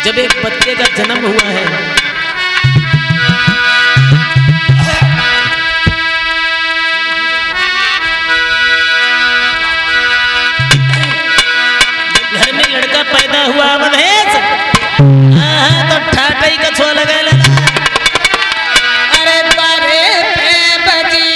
जब एक बच्चे का जन्म हुआ है घर में लड़का पैदा हुआ महेश तो ठाटा ही कछुआ लगा लेना। अरे तारे पे बजी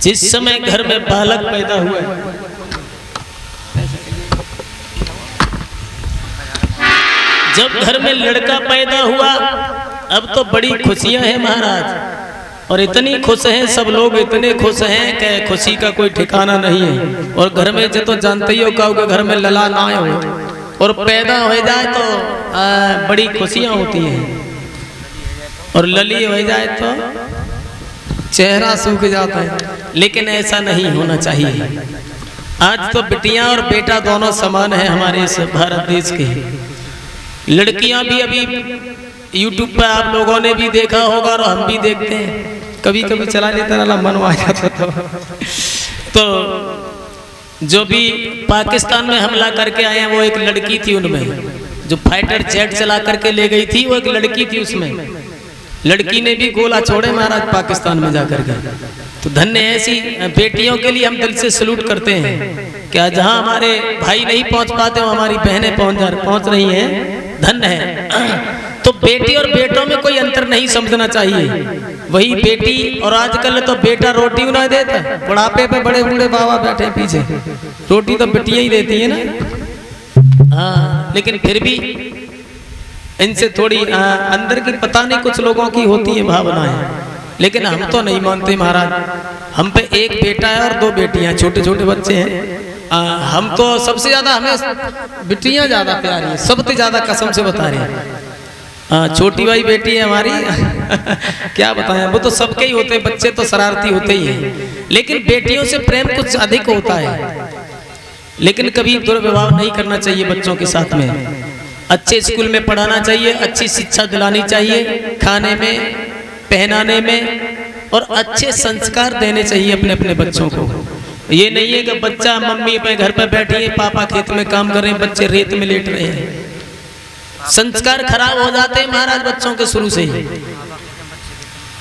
जिस समय घर में बालक पैदा हुआ जब घर में लड़का पैदा हुआ अब तो बड़ी खुशियां हैं महाराज। और इतनी खुश हैं सब लोग, इतने खुश हैं कि खुशी का कोई ठिकाना नहीं है। और घर में जो तो जानते ही हो कि घर में लला ना हो और पैदा हो जाए तो बड़ी खुशियां होती हैं, और लली हो जाए तो चेहरा सूख जाता है। लेकिन ऐसा नहीं होना चाहिए। आज तो बिटियां और बेटा दोनों समान है हमारे इस भारत देश के। लड़कियां भी अभी यूट्यूब पर आप लोगों ने भी देखा होगा और हम भी देखते हैं, कभी कभी चला लेता ना मन आ जाता तो जो भी पाकिस्तान में हमला करके आए हैं वो एक लड़की थी, उनमें जो फाइटर जेट चला करके ले गई थी वो एक लड़की थी। उसमें लड़की ने भी गोला छोड़े महाराज पाकिस्तान में जाकर के। तो धन्य ऐसी बेटियों के लिए हम दिल से सलूट करते हैं। क्या जहां हमारे भाई नहीं पहुंच पाते हो हमारी बहनें पहुंच रही हैं, धन्य है। तो बेटी और बेटों में कोई अंतर नहीं समझना चाहिए। वही बेटी और आजकल तो बेटा रोटी ना देता, बुढ़ापे पे बड़े बूढ़े बाबा बैठे पीछे, रोटी तो बेटियां ही देती है ना। हाँ, लेकिन फिर भी इनसे थोड़ी अंदर की पता नहीं कुछ लोगों की होती है भावनाएं, लेकिन हम तो नहीं मानते महाराज। हम पे एक बेटा है और 2 बेटियां, छोटे छोटे बच्चे हैं। हम तो सबसे ज्यादा हमें बेटियां ज्यादा प्यारी है, सबसे ज्यादा कसम से बता रहे हैं। छोटी भाई बेटी है हमारी क्या बताएं, वो तो सबके ही होते हैं, बच्चे तो शरारती होते ही हैं, लेकिन बेटियों से प्रेम कुछ अधिक होता है। लेकिन कभी दुर्व्यवहार नहीं करना चाहिए बच्चों के साथ में। अच्छे स्कूल में पढ़ाना चाहिए, अच्छी शिक्षा दिलानी चाहिए, खाने में पहनाने में, और अच्छे संस्कार देने चाहिए अपने अपने बच्चों को। ये नहीं है कि बच्चा मम्मी अपने घर पर बैठी है, पापा खेत में काम कर रहे हैं, बच्चे रेत में लेट रहे हैं। संस्कार खराब हो जाते हैं महाराज बच्चों के शुरू से ही।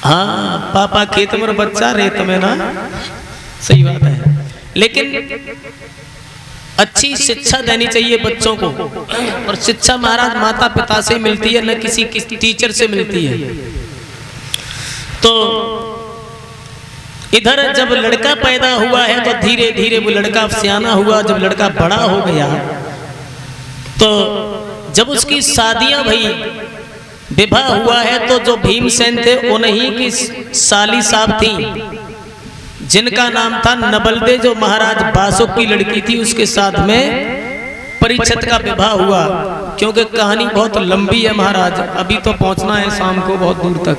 हाँ, पापा खेत में और बच्चा रेत में ना, सही बात है। लेकिन अच्छी शिक्षा देनी चाहिए बच्चों को, और शिक्षा महाराज माता पिता से मिलती है, न किसी टीचर से मिलती है। तो इधर जब लड़का पैदा हुआ है तो धीरे धीरे वो लड़का सियाना हुआ। जब लड़का बड़ा हो गया तो जब उसकी शादियां भई, विवाह हुआ है, तो जो भीमसेन थे उन्हीं की साली साहब थी, जिनका नाम था नबलदे, जो महाराज बासुक की लड़की थी, उसके साथ में परीक्षित का विवाह हुआ। क्योंकि कहानी बहुत लंबी है महाराज, अभी तो पहुंचना है शाम को बहुत दूर तक,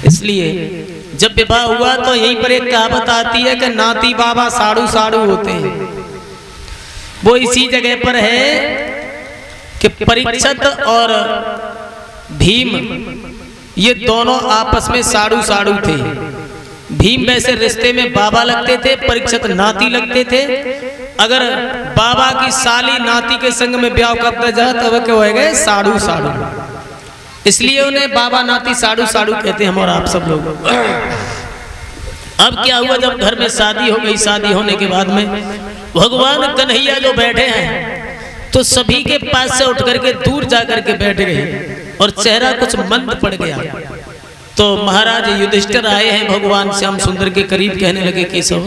इसलिए जब विवाह हुआ तो यहीं पर एक कहावत आती है कि नाती बाबा साड़ू साड़ू होते हैं। वो इसी जगह पर है कि परीक्षित और भीम ये दोनों आपस में साड़ू साड़ू थे। भीम वैसे रिश्ते में बाबा लगते थे, परीक्षित नाती लगते थे। अगर बाबा की साली नाती के संग में ब्याह करता जा तब क्या हो गए साड़ू साड़ू, इसलिए उन्हें बाबा नाती साड़ू साड़ू कहते हैं हम और आप सब लोग। अब क्या हुआ, जब घर में शादी हो गई, शादी होने के बाद में भगवान कन्हैया जो बैठे हैं तो सभी के पास से उठ करके दूर जा करके बैठ गए और चेहरा कुछ मंद पड़ गया। तो महाराज युधिष्ठिर आए हैं भगवान श्याम सुंदर के करीब, कहने लगे केशव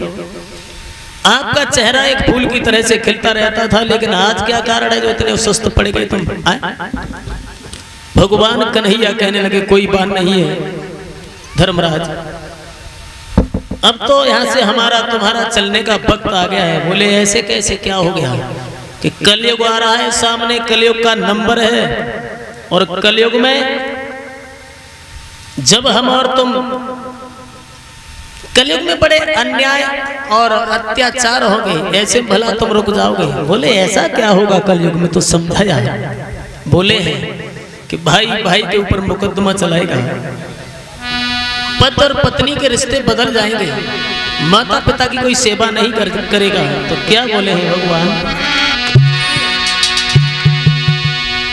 आपका चेहरा एक फूल की तरह से खिलता रहता था, लेकिन आज क्या कारण है जो इतने सुस्त पड़ गए तुम? भगवान कन्हैया कहने लगे कोई बात नहीं है धर्मराज, अब तो यहाँ से हमारा तुम्हारा चलने का वक्त आ गया है। बोले ऐसे कैसे, क्या हो गया? कि कलयुग आ रहा है सामने, कलयुग का नंबर है, और कलयुग में जब हम और तुम, कलयुग में बड़े अन्याय और अत्याचार हो गए, ऐसे भला तुम रुक जाओगे? बोले ऐसा क्या होगा कलयुग में, तो समझाया। बोले हैं कि भाई भाई के ऊपर मुकदमा चलाएगा, पति और पत्नी के रिश्ते बदल जाएंगे, माता पिता की कोई सेवा नहीं करेगा। तो क्या बोले हैं भगवान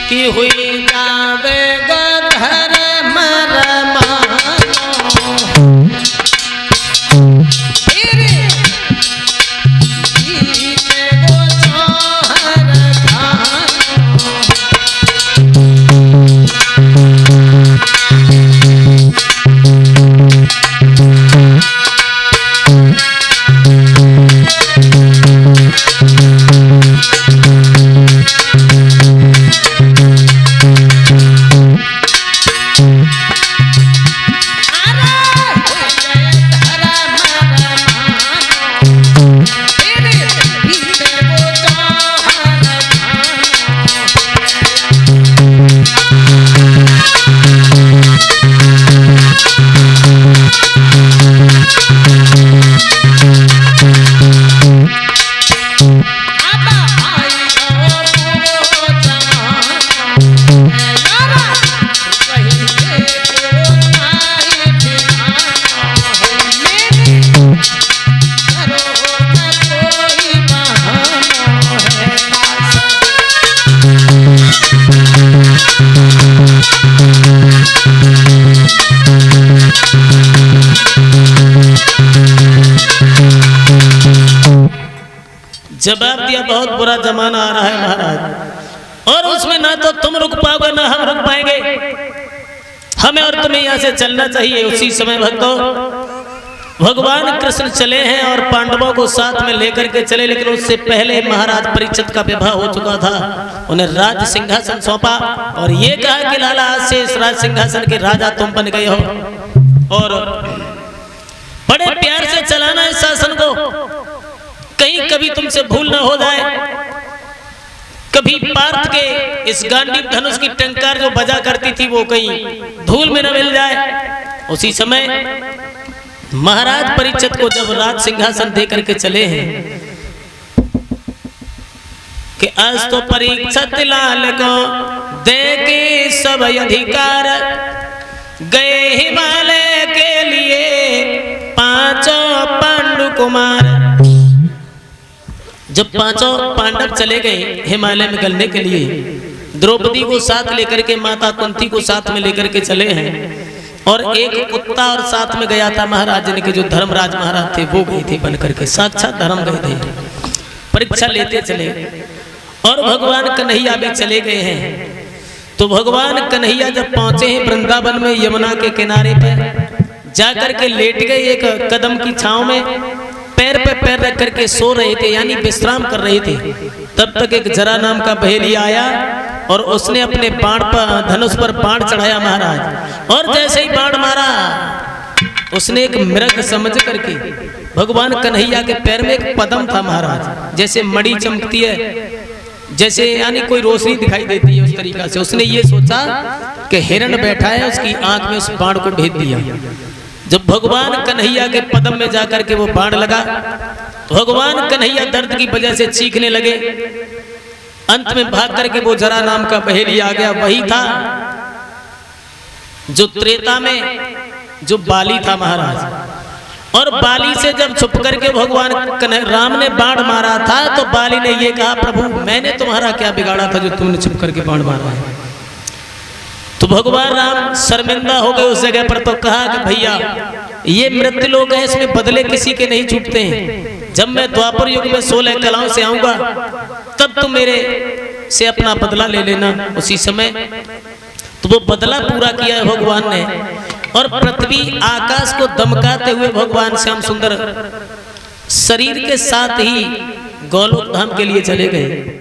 कि हुई जावेगा घर जवाब दिया बहुत बुरा जमाना आ रहा है महाराज, और उसमें ना तो तुम रुक पाओगे ना हम रुक पाएंगे, हमें और तुम्हें यहाँ से चलना चाहिए। उसी समय भक्तों भगवान कृष्ण चले हैं और पांडवों को साथ में लेकर के चले, लेकिन उससे पहले महाराज परीक्षित का विवाह हो चुका था। उन्हें राज सिंहासन सौंपा और ये कहा कि लाला आज से इस राज सिंहासन के राजा तुम बन गए हो, और बड़े प्यार से चलाना इस शासन को, कहीं कभी तुमसे भूल ना हो जाए, कभी पार्थ के इस गांडीव धनुष की टंकार जो बजा करती थी वो कहीं धूल में न मिल जाए। उसी समय महाराज परीक्षित को जब राज सिंहासन दे करके चले हैं कि आज तो परीक्षित लाल को दे के सब अधिकार, गए हिमालय के लिए पांचों पांडु कुमार। जब पांचों पांडव चले गए हिमालय में गलने के लिए, द्रौपदी को साथ लेकर के, माता कुंती को साथ में लेकर के चले हैं, और एक कुत्ता और साथ में गया था महाराज ने के जो धर्मराज महाराज थे वो गए थे बन करके, साक्षात धर्म गए थे, परीक्षा लेते चले। और भगवान कन्हैया भी चले गए हैं। तो भगवान कन्हैया जब पहुंचे हैं वृंदावन में, यमुना के किनारे पर जाकर के लेट गए एक कदम की छांव में, पैर पे पैर रख करके सो रहे थे, यानी विश्राम कर रहे थे। तब तक एक जरा नाम का बहेलिया आया और उसने अपने बाण पर, धनुष पर बाण चढ़ाया महाराज, और जैसे ही बाण मारा उसने एक मृग समझ करके, भगवान कन्हैया के पैर में एक पदम था महाराज, जैसे मणि चमकती है, जैसे यानी कोई रोशनी दिखाई देती है उस तरीका से, उसने ये सोचा कि हिरण बैठा है, उसकी आंख में उस बाण को भेज दिया। जब भगवान कन्हैया के पदम में जाकर के वो बाण लगा, भगवान कन्हैया दर्द की वजह से चीखने लगे। अंत में भाग करके वो जरा नाम का बहेलिया आ गया, वही था जो त्रेता में जो बाली था महाराज, और बाली से जब छुप करके भगवान राम ने बाण मारा था तो बाली ने ये कहा, प्रभु मैंने तुम्हारा क्या बिगाड़ा था जो तुमने छुप करके बाण मारा है। तो भगवान राम शर्मिंदा हो गए उस जगह पर, तो कहा कि भैया ये मृत्यु लोक है, इसमें बदले किसी के नहीं छूटते हैं। जब मैं द्वापर युग में 16 कलाओं से आऊंगा तब तुम मेरे से अपना बदला ले लेना। उसी समय तो वो बदला पूरा किया है भगवान ने, और पृथ्वी आकाश को दमकाते हुए भगवान श्याम सुंदर शरीर के साथ ही गोलोक धाम के लिए चले गए।